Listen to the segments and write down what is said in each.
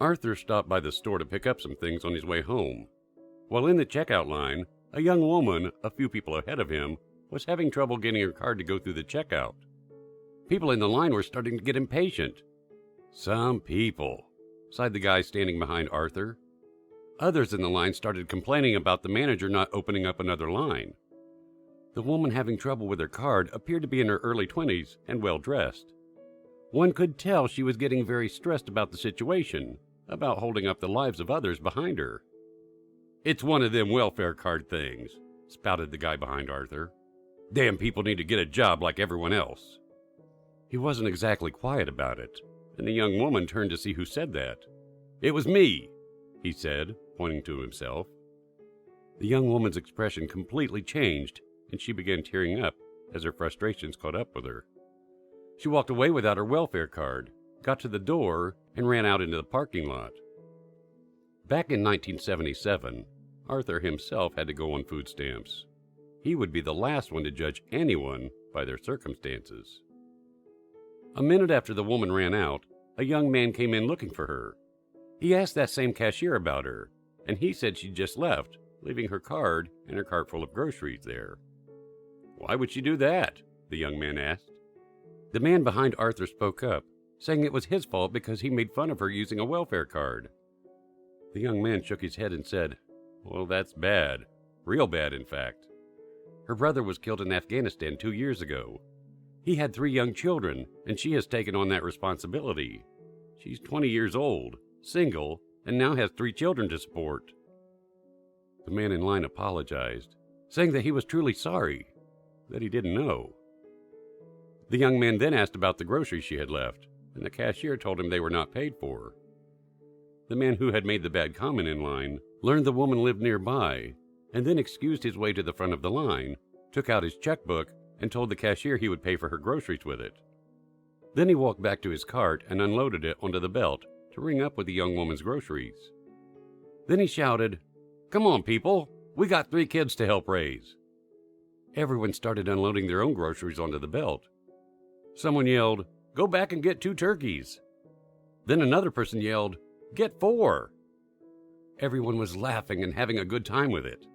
Arthur stopped by the store to pick up some things on his way home. While in the checkout line, a young woman, a few people ahead of him, was having trouble getting her card to go through the checkout. People in the line were starting to get impatient. "Some people," sighed the guy standing behind Arthur. Others in the line started complaining about the manager not opening up another line. The woman having trouble with her card appeared to be in her early 20s and well-dressed. One could tell she was getting very stressed about the situation, about holding up the lives of others behind her. "It's one of them welfare card things," spouted the guy behind Arthur. "Damn people need to get a job like everyone else." He wasn't exactly quiet about it, and the young woman turned to see who said that. "It was me," he said, pointing to himself. The young woman's expression completely changed, and she began tearing up as her frustrations caught up with her. She walked away without her welfare card, got to the door, and ran out into the parking lot. Back in 1977, Arthur himself had to go on food stamps. He would be the last one to judge anyone by their circumstances. A minute after the woman ran out, a young man came in looking for her. He asked that same cashier about her, and he said she'd just left, leaving her card and her cart full of groceries there. "Why would she do that?" the young man asked. The man behind Arthur spoke up, saying it was his fault because he made fun of her using a welfare card. The young man shook his head and said, "Well, that's bad. Real bad, in fact. Her brother was killed in Afghanistan 2 years ago. He had 3 young children, and she has taken on that responsibility. She's 20 years old, single, and now has 3 children to support." The man in line apologized, saying that he was truly sorry, that he didn't know. The young man then asked about the groceries she had left, and the cashier told him they were not paid for. The man who had made the bad comment in line learned the woman lived nearby, and then excused his way to the front of the line, took out his checkbook, and told the cashier he would pay for her groceries with it. Then he walked back to his cart and unloaded it onto the belt to ring up with the young woman's groceries. Then he shouted, "Come on, people, we got 3 kids to help raise." Everyone started unloading their own groceries onto the belt. Someone yelled, "Go back and get 2 turkeys." Then another person yelled, "Get 4." Everyone was laughing and having a good time with it.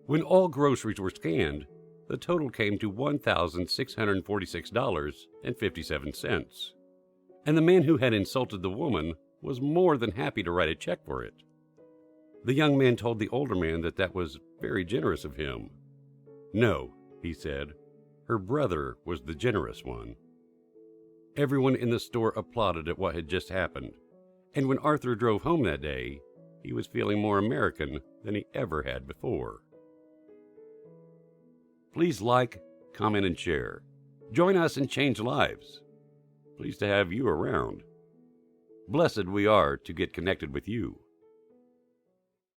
When all groceries were scanned, the total came to $1,646.57. And the man who had insulted the woman was more than happy to write a check for it. The young man told the older man that that was very generous of him. "No," he said, "her brother was the generous one." Everyone in the store applauded at what had just happened, and when Arthur drove home that day, he was feeling more American than he ever had before. Please like, comment, and share. Join us and change lives. Pleased to have you around. Blessed we are to get connected with you.